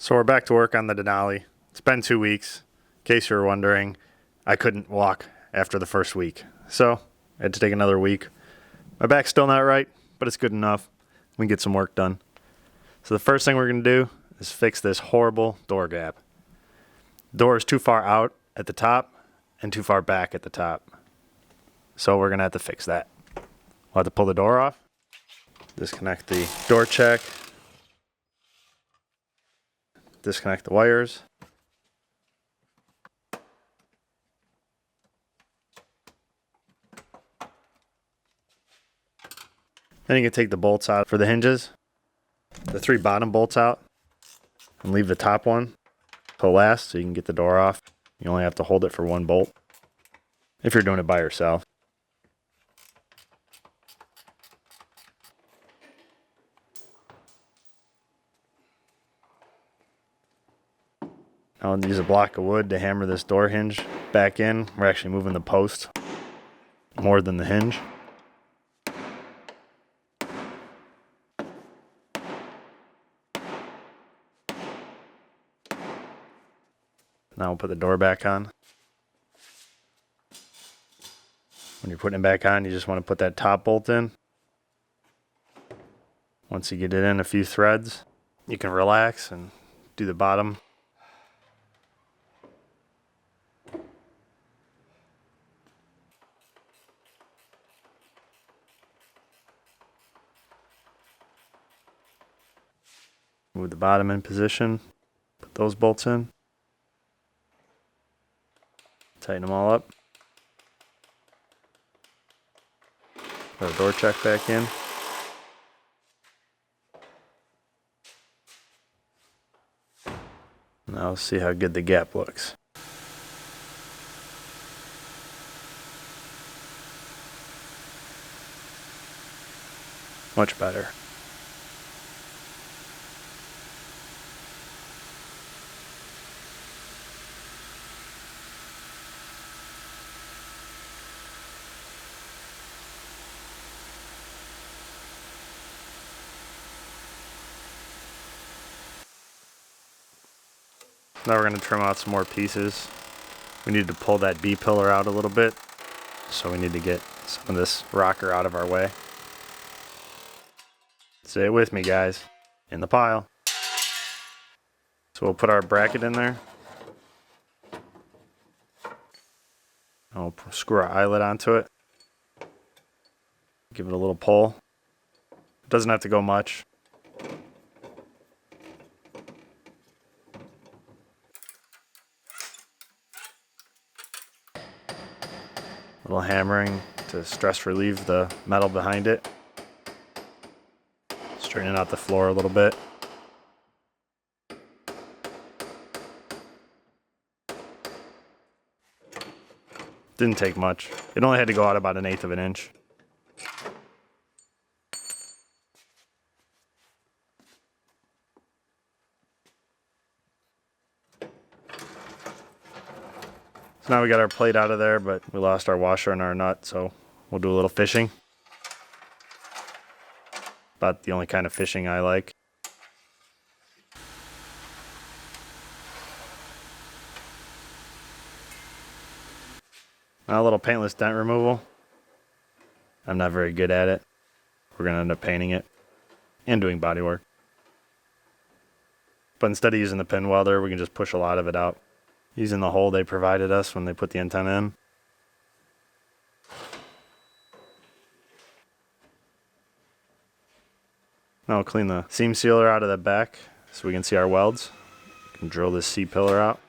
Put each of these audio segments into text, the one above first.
So we're back to work on the Denali. It's been 2 weeks. In case you were wondering, I couldn't walk after the first week. So I had to take another week. My back's still not right, but it's good enough. We can get some work done. So the first thing we're going to do is fix this horrible door gap. The door is too far out at the top and too far back at the top. So we're going to have to fix that. We'll have to pull the door off, disconnect the door check, disconnect the wires. Then you can take the bolts out for the hinges, the 3 bottom bolts out, and leave the top one to last so you can get the door off. You only have to hold it for 1 bolt if you're doing it by yourself. I'll use a block of wood to hammer this door hinge back in. We're actually moving the post more than the hinge. Now we'll put the door back on. When you're putting it back on, you just want to put that top bolt in. Once you get it in a few threads, you can relax and do the bottom. Move the bottom in position, put those bolts in, tighten them all up, put our door check back in. Now let's see how good the gap looks. Much better. Now we're going to trim out some more pieces. We need to pull that B pillar out a little bit, so we need to get some of this rocker out of our way. Say it with me, guys. In the pile. So we'll put our bracket in there. I'll screw our eyelet onto it. Give it a little pull. It doesn't have to go much. A little hammering to stress relieve the metal behind it. Straighten out the floor a little bit. Didn't take much. It only had to go out about 1/8 of an inch. So now we got our plate out of there, but we lost our washer and our nut, so we'll do a little fishing. About the only kind of fishing I like. Now a little paintless dent removal. I'm not very good at it. We're going to end up painting it and doing body work. But instead of using the pin welder, we can just push a lot of it out. Using the hole they provided us when they put the antenna in. Now we'll clean the seam sealer out of the back so we can see our welds. We can drill this C-pillar out.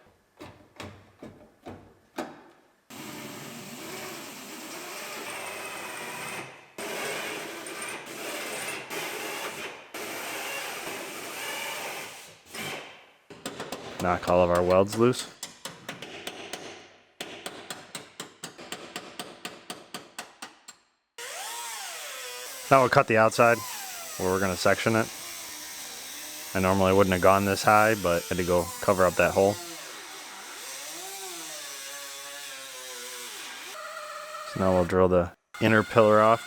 Knock all of our welds loose. Now we'll cut the outside where we're going to section it. I normally wouldn't have gone this high, but I had to go cover up that hole. So now we'll drill the inner pillar off.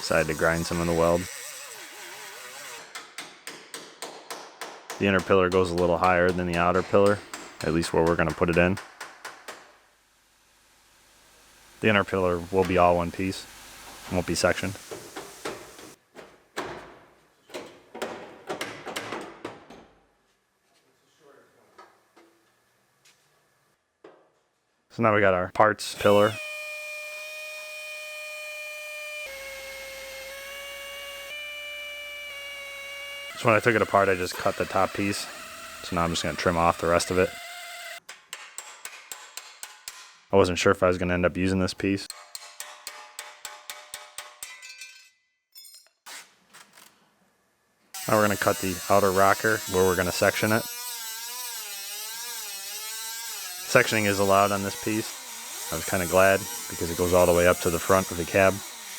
Decided to grind some of the weld. The inner pillar goes a little higher than the outer pillar, at least where we're going to put it in. The inner pillar will be all one piece, won't be sectioned. So now we got our parts pillar. So when I took it apart, I just cut the top piece. So now I'm just going to trim off the rest of it. I wasn't sure if I was going to end up using this piece. Now we're going to cut the outer rocker where we're going to section it. Sectioning is allowed on this piece. I was kind of glad because it goes all the way up to the front of the cab.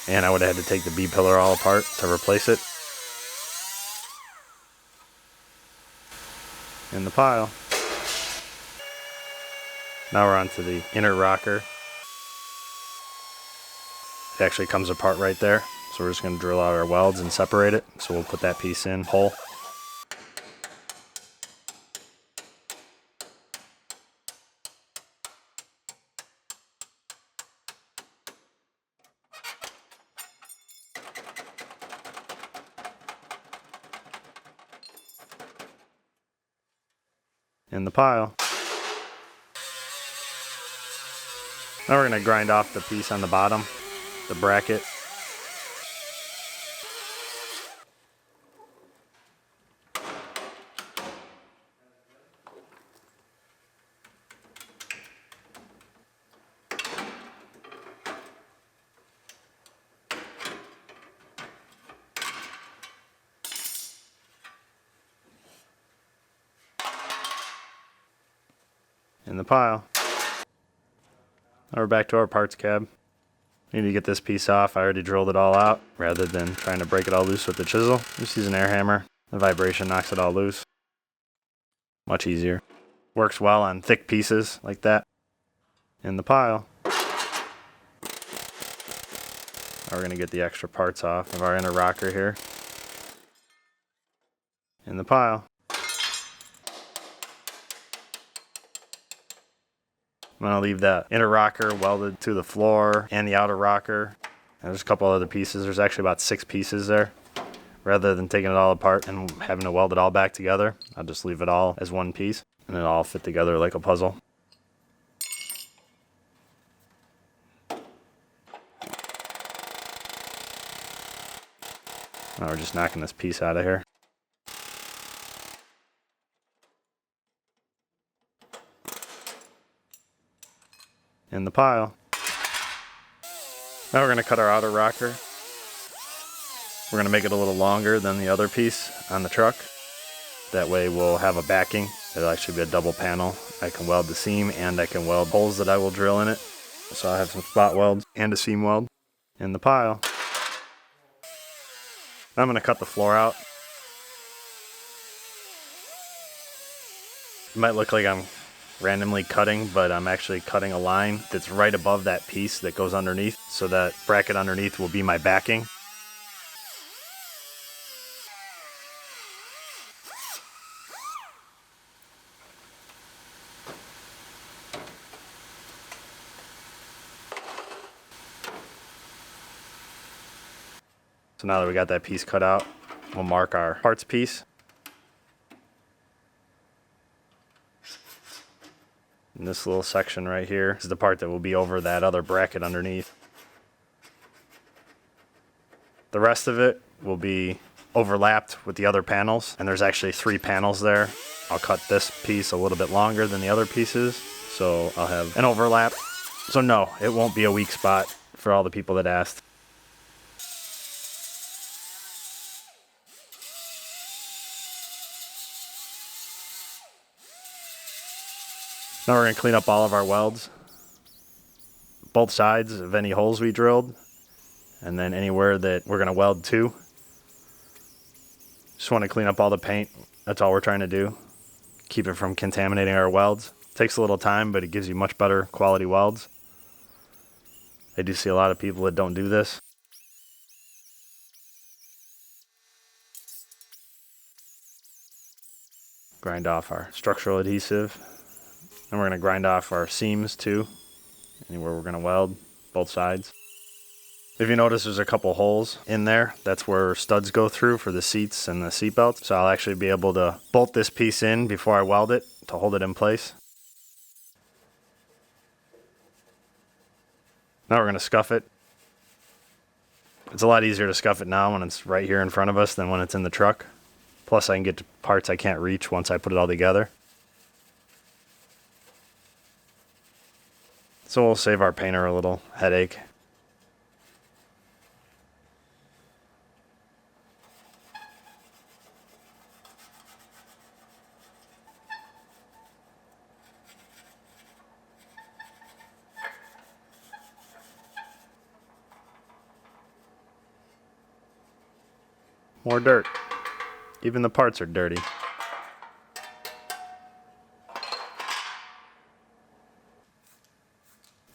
And I would have had to take the B-pillar all apart to replace it. In the pile. Now we're on to the inner rocker. It actually comes apart right there. So we're just going to drill out our welds and separate it. So we'll put that piece in whole. In the pile. Now we're going to grind off the piece on the bottom, the bracket. In the pile. Now we're back to our parts cab. Need to get this piece off. I already drilled it all out rather than trying to break it all loose with the chisel. Just use an air hammer. The vibration knocks it all loose. Much easier. Works well on thick pieces like that. In the pile. Now we're going to get the extra parts off of our inner rocker here. In the pile. I'm going to leave that inner rocker welded to the floor and the outer rocker. And there's a couple other pieces. There's actually about 6 pieces there. Rather than taking it all apart and having to weld it all back together, I'll just leave it all as one piece and it'll all fit together like a puzzle. Now we're just knocking this piece out of here. In the pile. Now we're going to cut our outer rocker. We're going to make it a little longer than the other piece on the truck. That way we'll have a backing. It'll actually be a double panel. I can weld the seam and I can weld holes that I will drill in it. So I have some spot welds and a seam weld. In the pile. Now I'm going to cut the floor out. It might look like I'm randomly cutting, but I'm actually cutting a line that's right above that piece that goes underneath, so that bracket underneath will be my backing. So now that we got that piece cut out, we'll mark our parts piece. And this little section right here is the part that will be over that other bracket underneath. The rest of it will be overlapped with the other panels, and there's actually 3 panels there. I'll cut this piece a little bit longer than the other pieces, so I'll have an overlap. So no, it won't be a weak spot for all the people that asked. Now we're going to clean up all of our welds, both sides of any holes we drilled, and then anywhere that we're going to weld to. Just want to clean up all the paint. That's all we're trying to do. Keep it from contaminating our welds. Takes a little time, but it gives you much better quality welds. I do see a lot of people that don't do this. Grind off our structural adhesive. And we're going to grind off our seams too, anywhere we're going to weld, both sides. If you notice, there's a couple holes in there. That's where studs go through for the seats and the seat belts. So I'll actually be able to bolt this piece in before I weld it to hold it in place. Now we're going to scuff it. It's a lot easier to scuff it now when it's right here in front of us than when it's in the truck. Plus I can get to parts I can't reach once I put it all together. So we'll save our painter a little headache. More dirt. Even the parts are dirty. And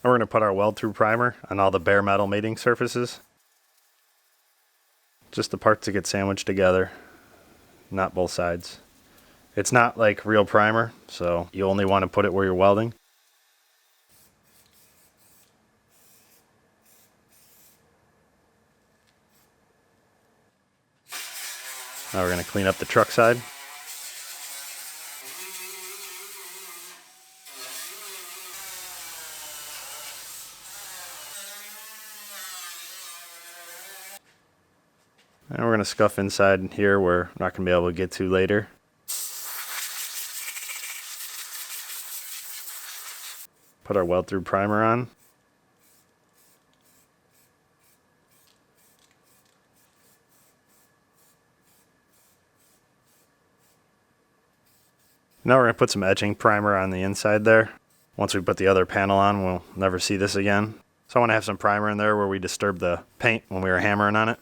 we're going to put our weld-through primer on all the bare metal mating surfaces. Just the parts that get sandwiched together, not both sides. It's not like real primer, so you only want to put it where you're welding. Now we're going to clean up the truck side. And we're going to scuff inside here where we're not going to be able to get to later. Put our weld-through primer on. Now we're going to put some edging primer on the inside there. Once we put the other panel on, we'll never see this again. So I want to have some primer in there where we disturb the paint when we were hammering on it.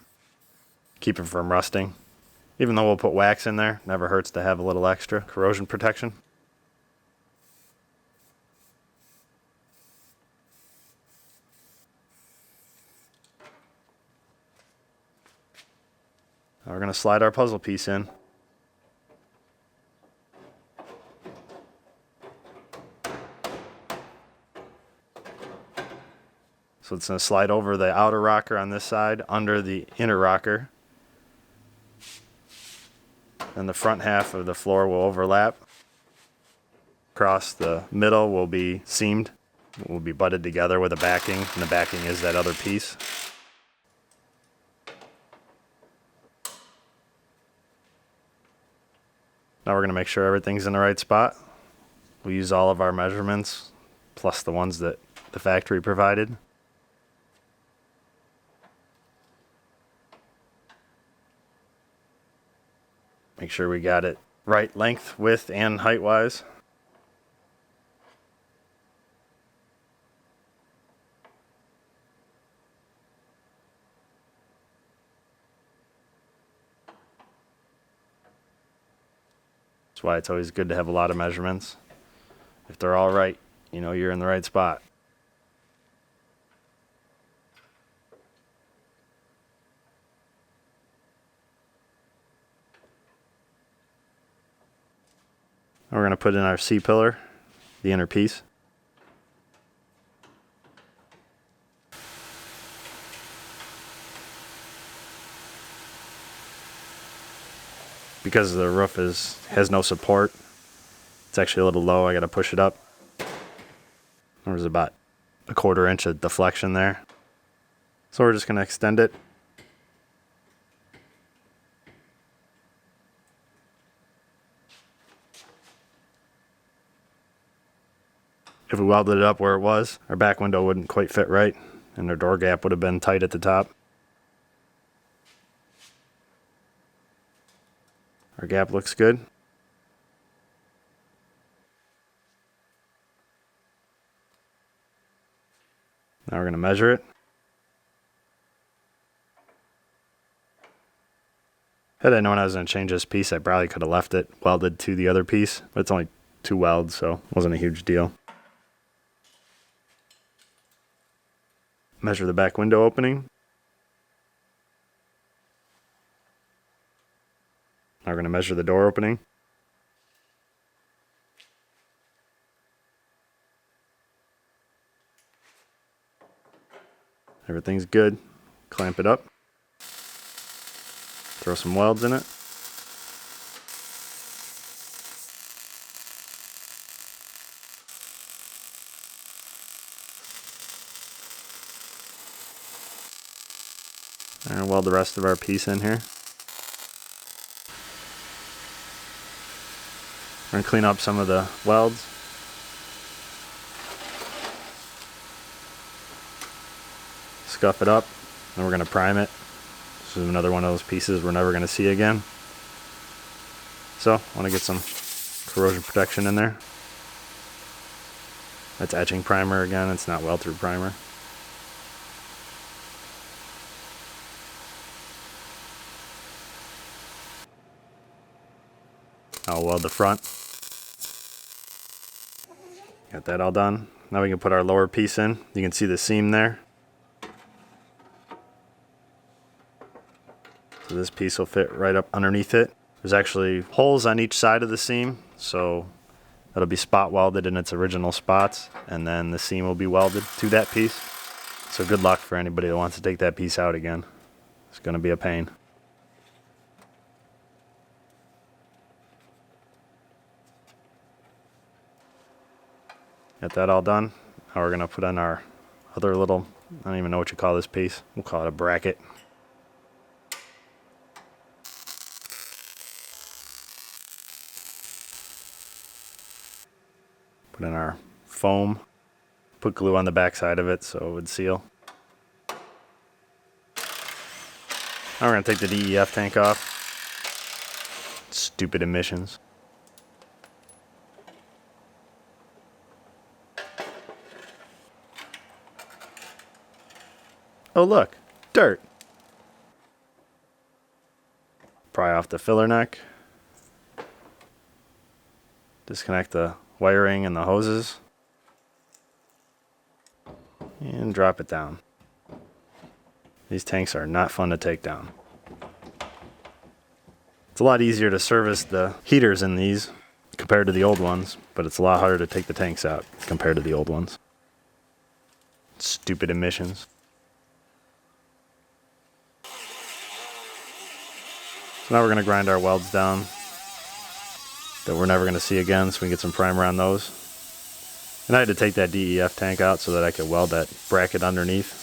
Keep it from rusting. Even though we'll put wax in there, never hurts to have a little extra corrosion protection. Now we're going to slide our puzzle piece in. So it's going to slide over the outer rocker on this side, under the inner rocker. And the front half of the floor will overlap. Across the middle will be seamed. It will be butted together with a backing, and the backing is that other piece. Now we're going to make sure everything's in the right spot. We'll use all of our measurements, plus the ones that the factory provided. Make sure we got it right length, width, and height-wise. That's why it's always good to have a lot of measurements. If they're all right, you know you're in the right spot. We're going to put in our C-pillar, the inner piece. Because the roof has no support, it's actually a little low. I got to push it up. There's about a 1/4 inch of deflection there. So we're just going to extend it. If we welded it up where it was, our back window wouldn't quite fit right, and our door gap would have been tight at the top. Our gap looks good. Now we're going to measure it. Had I known I was going to change this piece, I probably could have left it welded to the other piece, but it's only 2 welds, so it wasn't a huge deal. Measure the back window opening. Now we're going to measure the door opening. Everything's good. Clamp it up. Throw some welds in it. And weld the rest of our piece in here. We're going to clean up some of the welds. Scuff it up. Then we're going to prime it. This is another one of those pieces we're never going to see again. So, I want to get some corrosion protection in there. That's etching primer again, it's not weld-through primer. I'll weld the front. Got that all done. Now we can put our lower piece in. You can see the seam there. So this piece will fit right up underneath it. There's actually holes on each side of the seam, so that'll be spot welded in its original spots, and then the seam will be welded to that piece. So good luck for anybody that wants to take that piece out again. It's going to be a pain. Got that all done. Now we're going to put on our other little, I don't even know what you call this piece. We'll call it a bracket. Put in our foam. Put glue on the back side of it so it would seal. Now we're going to take the DEF tank off. Stupid emissions. Oh look, dirt. Pry off the filler neck. Disconnect the wiring and the hoses. And drop it down. These tanks are not fun to take down. It's a lot easier to service the heaters in these compared to the old ones, but it's a lot harder to take the tanks out compared to the old ones. Stupid emissions. So now we're going to grind our welds down that we're never going to see again, so we can get some primer on those. And I had to take that DEF tank out so that I could weld that bracket underneath.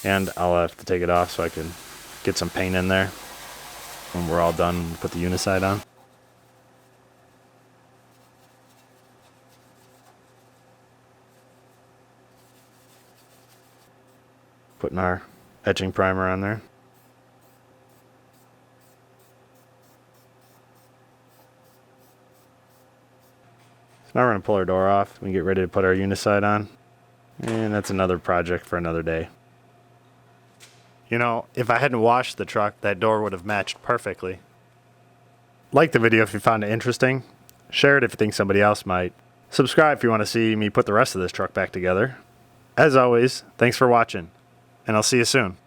And I'll have to take it off so I can get some paint in there when we're all done and put the uniside on. Putting our etching primer on there. Now we're going to pull our door off and get ready to put our uniside on. And that's another project for another day. You know, if I hadn't washed the truck, that door would have matched perfectly. Like the video if you found it interesting. Share it if you think somebody else might. Subscribe if you want to see me put the rest of this truck back together. As always, thanks for watching, and I'll see you soon.